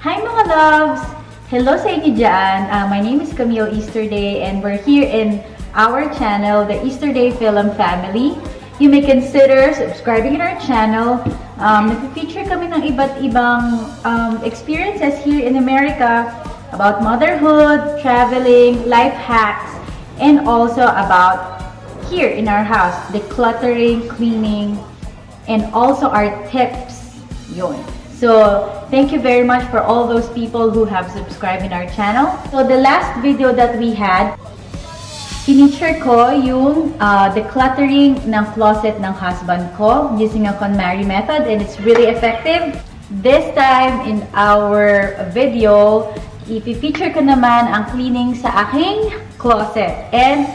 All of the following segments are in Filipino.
Hi mga loves! Hello sa inyo dyan. My name is Easterday and we're here in our channel, the Easterday FIL-AM family. You may consider subscribing in our channel. Nag-feature kami ng iba't ibang experiences here in America about motherhood, traveling, life hacks, and also about here in our house, decluttering, cleaning, and also our tips. Yun. So, thank you very much for all those people who have subscribed in our channel. So, the last video that we had, finisher ko yung decluttering ng closet ng husband ko using a KonMari method, and it's really effective. This time in our video, i-feature ko naman ang cleaning sa aking closet, and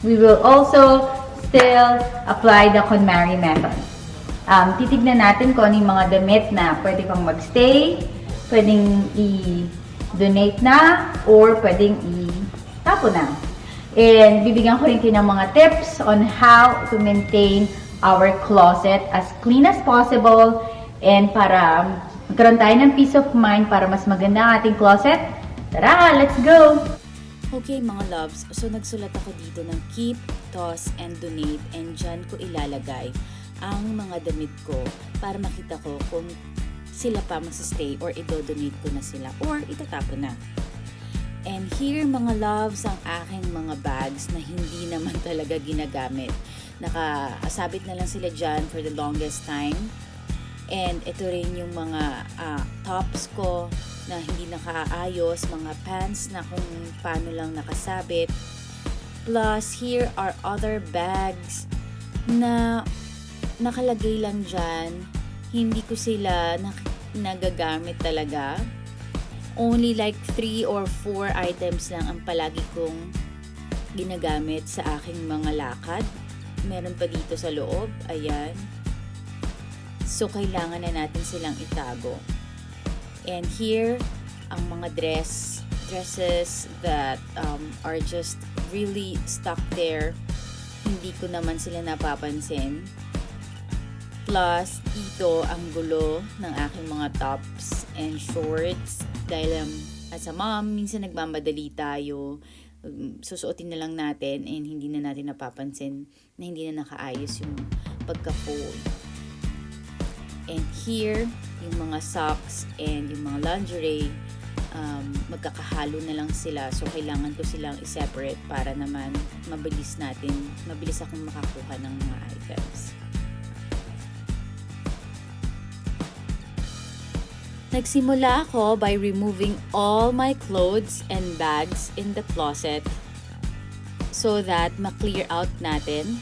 we will also still apply the KonMari method. Titignan natin kung ano yung mga damit na pwede pang magstay, pwedeng i-donate na, or pwedeng i-tapo na. And bibigyan ko rin kayo ng mga tips on how to maintain our closet as clean as possible, and para magkaroon tayo ng peace of mind para mas maganda ang ating closet. Tara, let's go! Okay mga loves, so nagsulat ako dito ng keep, toss, and donate, and dyan ko ilalagay ang mga damit ko para makita ko kung sila pa magsistay or i-donate ko na sila or itatapon na. And here mga loves, ang aking mga bags na hindi naman talaga ginagamit. Nakasabit na lang sila dyan for the longest time. And ito rin yung mga tops ko na hindi nakaayos, mga pants na kung paano lang nakasabit. Plus, here are other bags na nakalagay lang dyan. Hindi ko sila nagagamit talaga. Only like 3 or 4 items lang ang palagi kong ginagamit sa aking mga lakad. Meron pa dito sa loob. Ayan. So, kailangan na natin silang itago. And here, ang mga dresses that are just really stuck there. Hindi ko naman sila napapansin. Plus, dito ang gulo ng aking mga tops and shorts. Dahil as a mom, minsan nagmamadali tayo. Susuotin na lang natin and hindi na natin napapansin na hindi na nakaayos yung pagka-fold. And here, yung mga socks and yung mga lingerie, magkakahalo na lang sila. So, kailangan ko silang i-separate para naman mabilis akong makakuha ng mga items. Nagsimula ako by removing all my clothes and bags in the closet so that ma-clear out natin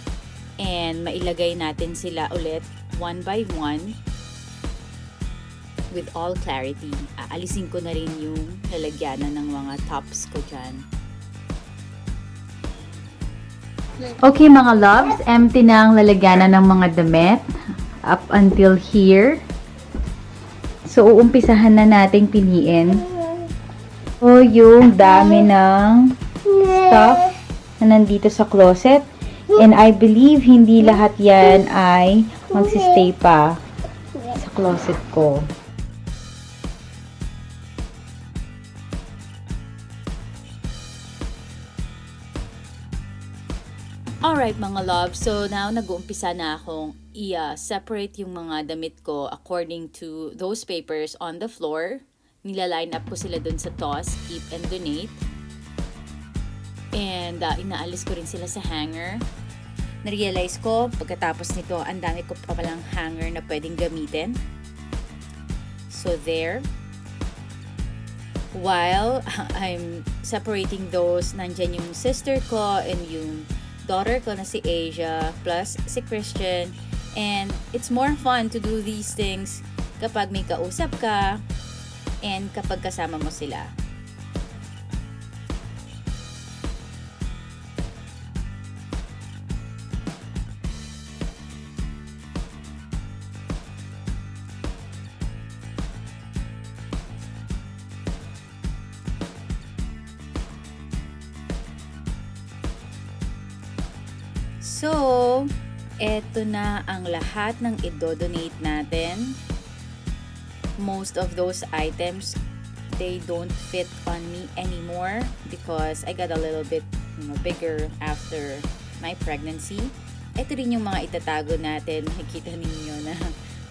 and mailagay natin sila ulit one by one with all clarity. Aalisin ko na rin yung lalagyanan ng mga tops ko dyan. Okay mga loves, empty na ang lalagyanan ng mga damit up until here. So, uumpisahan na nating piliin. So, yung dami ng stuff na nandito sa closet. And I believe hindi lahat yan ay magsistay pa sa closet ko. Alright mga love, so now nag-uumpisa na akong i-separate yung mga damit ko according to those papers on the floor. Nila-line up ko sila dun sa toss, keep, and donate. And inaalis ko rin sila sa hanger. Na-realize ko, pagkatapos nito, ang dami ko pa palang hanger na pwedeng gamitin. So there. While I'm separating those, nandyan yung sister ko and yung daughter ko na si Asia, plus si Christian. And it's more fun to do these things kapag may kausap ka and kapag kasama mo sila. So, eto na ang lahat ng i-donate natin. Most of those items they don't fit on me anymore because I got a little bit bigger after my pregnancy. Ito rin yung mga itatago natin. Makikita ninyo na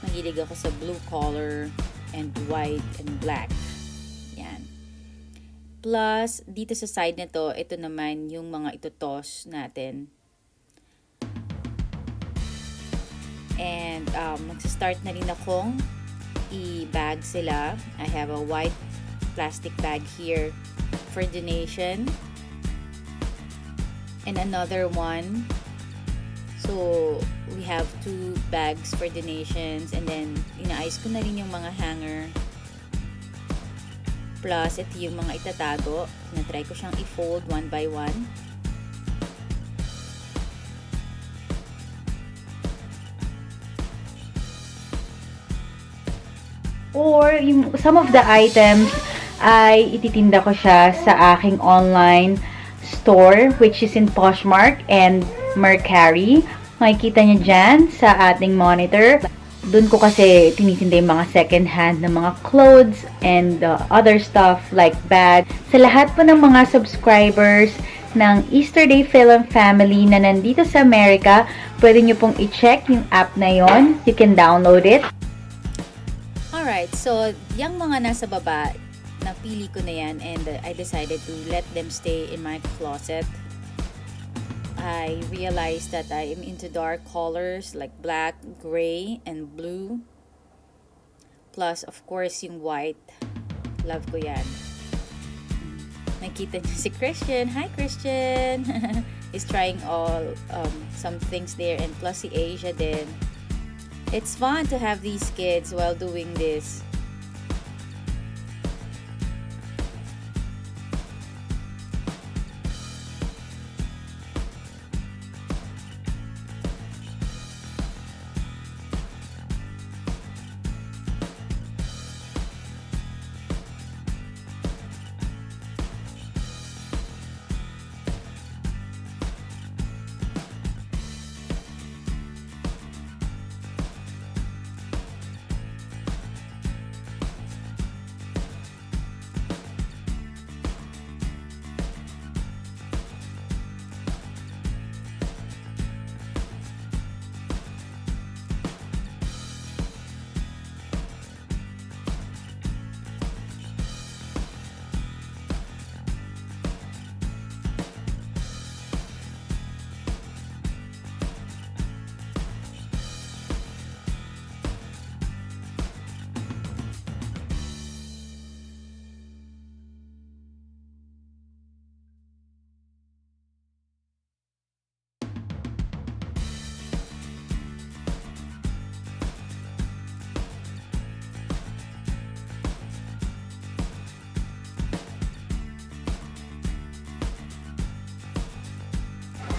mahilig ako sa blue color and white and black. Yan. Plus, dito sa side na to, ito naman yung mga itutos natin. And magsa-start na rin akong i-bag sila. I have a white plastic bag here for donation. And another one. So, we have 2 bags for donations. And then, inaayos ko na rin yung mga hanger. Plus, ito yung mga itatago. Na-try ko siyang i-fold one by one. Or, some of the items ay ititinda ko siya sa aking online store, which is in Poshmark and Mercari. Makikita niyo dyan sa ating monitor. Doon ko kasi tinitinda yung mga second hand na mga clothes and other stuff like bags. Sa lahat po ng mga subscribers ng Easterday FIL-AM family na nandito sa America, pwede niyo pong i-check yung app na yon. You can download it. Alright, so yung mga nasa baba, napili ko na yan and I decided to let them stay in my closet. I realized that I am into dark colors like black, gray, and blue. Plus, of course, yung white. Love ko yan. Nakita niyo si Christian. Hi, Christian! He's trying some things there. And plus si Asia din. It's fun to have these kids while doing this.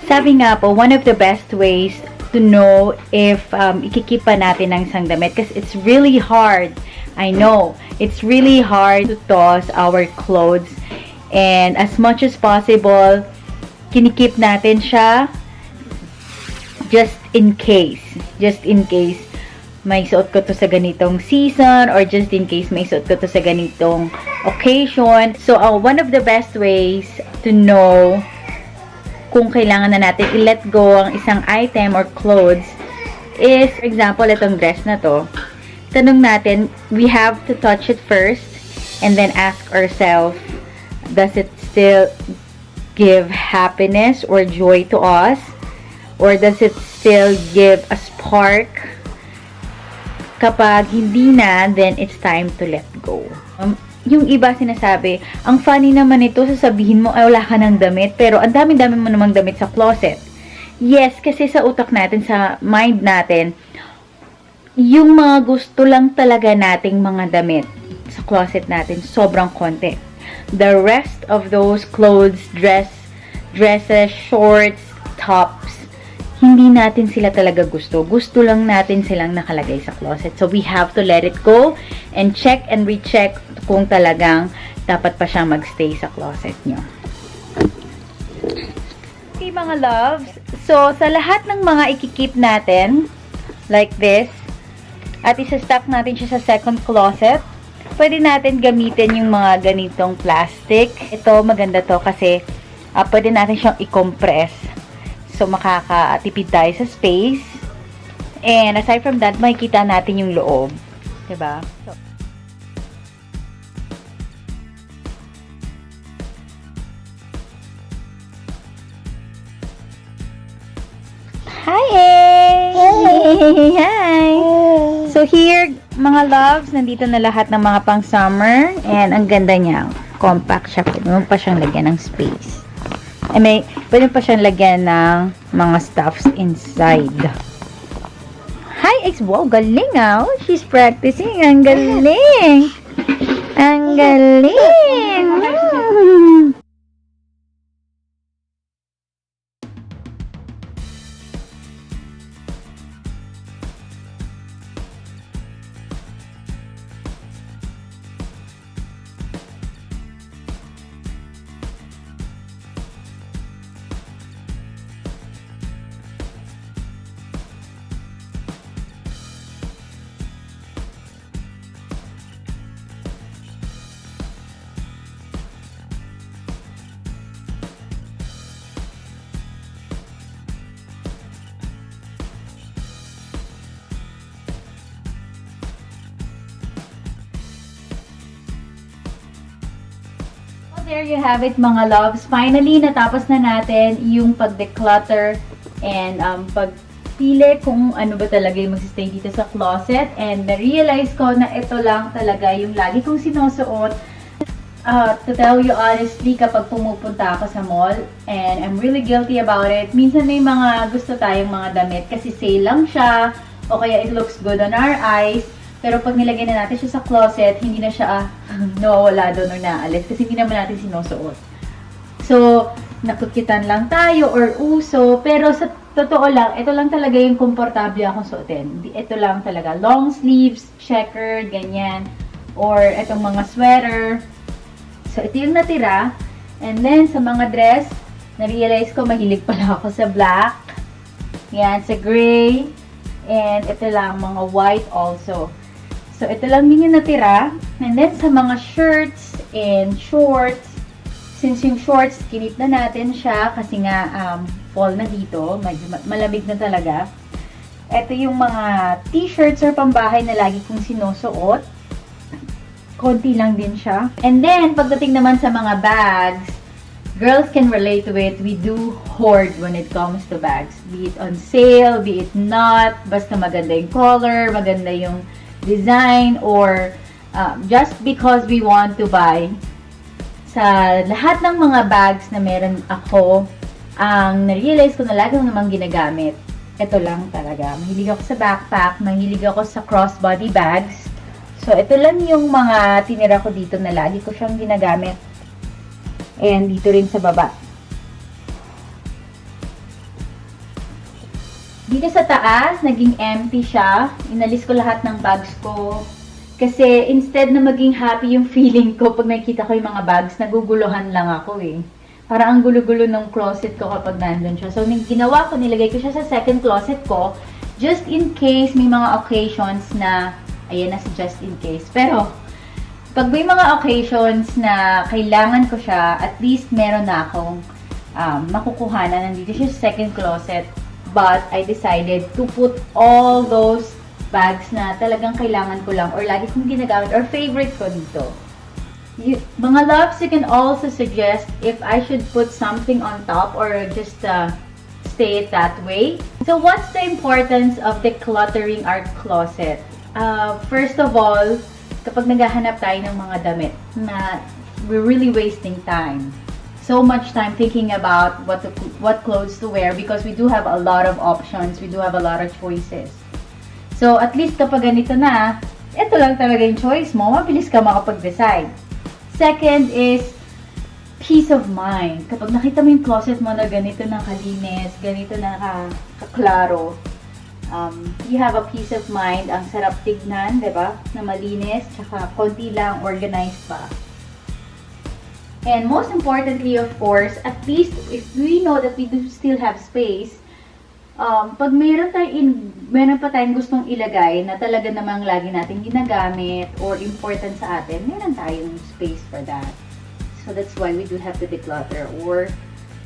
Sabi nga po, one of the best ways to know if ikikip pa natin ang isang damit, kasi it's really hard. I know, it's really hard to toss our clothes, and as much as possible, kinikip natin siya just in case. Just in case may suot ko to sa ganitong season, or just in case may suot ko to sa ganitong occasion. So, one of the best ways to know kung kailangan na natin i-let go ang isang item or clothes is, for example, itong dress na to. Tanong natin, we have to touch it first and then ask ourselves, does it still give happiness or joy to us? Or does it still give a spark? Kapag hindi na, then it's time to let go. Yung iba sinasabi, ang funny naman ito, sasabihin mo, ay wala ka ng damit, pero ang dami-dami mo namang damit sa closet. Yes, kasi sa utak natin, sa mind natin, yung mga gusto lang talaga nating mga damit sa closet natin, sobrang konti. The rest of those clothes, dresses, shorts, tops, hindi natin sila talaga gusto. Gusto lang natin silang nakalagay sa closet. So, we have to let it go and check and recheck kung talagang dapat pa siyang magstay sa closet nyo. Okay, mga loves. So, sa lahat ng mga ikikip natin, like this, at isa-stack natin siya sa second closet, pwede natin gamitin yung mga ganitong plastic. Ito, maganda to kasi pwede natin siyang i-compress. So, makakatipid tayo sa space. And aside from that, makikita natin yung loob. Diba? So, hi! Hi! So here, mga loves, nandito na lahat ng mga pang summer. And ang ganda niya. Compact siya. Pwede mo pa siyang lagyan ng space. Pwede pa siyang lagyan ng mga stuffs inside. Hi, ex. Wow, galing ah. Oh, she's practicing. Ang galing. Ang galing. There you have it, mga loves. Finally, natapos na natin yung pag-declutter and pagpili kung ano ba talaga yung magsistay dito sa closet. And na-realize ko na ito lang talaga yung lagi kong sinusuot. To tell you honestly, kapag pumupunta ako sa mall, and I'm really guilty about it, minsan may mga gusto tayong mga damit kasi sale lang siya, o kaya it looks good on our eyes. Pero pag nilagay na natin siya sa closet, hindi na siya nawawala doon or naalis kasi hindi naman natin sinusuot. So, nakukitan lang tayo or uso. Pero sa totoo lang, ito lang talaga yung komportable akong suotin. Ito lang talaga. Long sleeves, checkered, ganyan. Or itong mga sweater. So, ito yung natira. And then, sa mga dress, na-realize ko mahilig pala ako sa black. Yan, sa gray. And ito lang, mga white also. So, ito lang din yung natira. And then, sa mga shirts and shorts, since yung shorts, kinip na natin siya kasi nga fall na dito, malamig na talaga. Ito yung mga t-shirts or pambahay na lagi kong sinusuot. Konti lang din siya. And then, pagdating naman sa mga bags, girls can relate to it. We do hoard when it comes to bags. Be it on sale, be it not, basta maganda yung color, maganda yung design, or just because we want to buy. Sa lahat ng mga bags na meron ako, ang na-realize ko na lagi namang ginagamit, ito lang talaga. Mahilig ako sa backpack, mahilig ako sa crossbody bags. So, ito lang yung mga tinira ko dito na lagi ko siyang ginagamit. And dito rin sa baba. Dito sa taas, naging empty siya. Inalis ko lahat ng bags ko. Kasi instead na maging happy yung feeling ko pag nakikita ko yung mga bags, naguguluhan lang ako eh. Parang ang gulo-gulo ng closet ko kapag nandun siya. So, ginawa ko, nilagay ko siya sa second closet ko, just in case may mga occasions na, ayan na si just in case. Pero, pag may mga occasions na kailangan ko siya, at least meron na akong makukuha na. Nandito siya sa second closet. But I decided to put all those bags na talagang kailangan ko lang or lagi kong ginagamit or favorite ko dito. Mga loves, you can also suggest if I should put something on top or just stay it that way. So what's the importance of decluttering our closet? First of all, kapag naghahanap tayo ng mga damit na we're really wasting time. So much time thinking about what clothes to wear because we do have a lot of options, we do have a lot of choices. So at least kapag ganito na, ito lang talaga yung choice mo, mabilis ka makapag-decide. Second is peace of mind. Kapag nakita mo yung closet mo na ganito na kalinis, ganito na kaklaro, you have a peace of mind. Ang sarap tignan, diba? Na malinis, tsaka konti lang, organized pa. And most importantly, of course, at least if we know that we do still have space, pag meron pa tayong gustong ilagay na talaga namang lagi natin ginagamit or important sa atin, meron tayong space for that. So that's why we do have to declutter or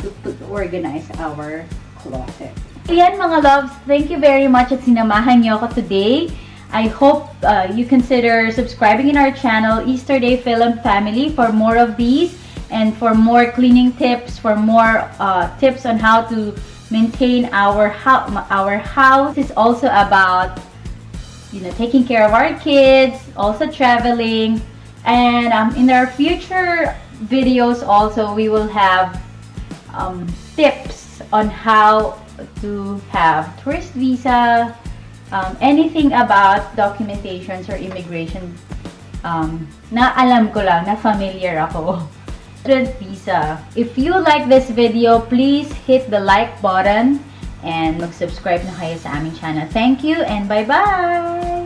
to organize our closet. Ayan mga loves, thank you very much at sinamahan niyo ako today. I hope you consider subscribing in our channel, Easterday FIL-AM Family, for more of these and for more cleaning tips, for more tips on how to maintain our house. Is also about, taking care of our kids, also traveling, and in our future videos also we will have tips on how to have tourist visa, anything about documentations or immigration na alam ko lang, na familiar ako. Tourist visa. If you like this video, please hit the like button and mag-subscribe na kayo sa aming channel. Thank you and bye-bye!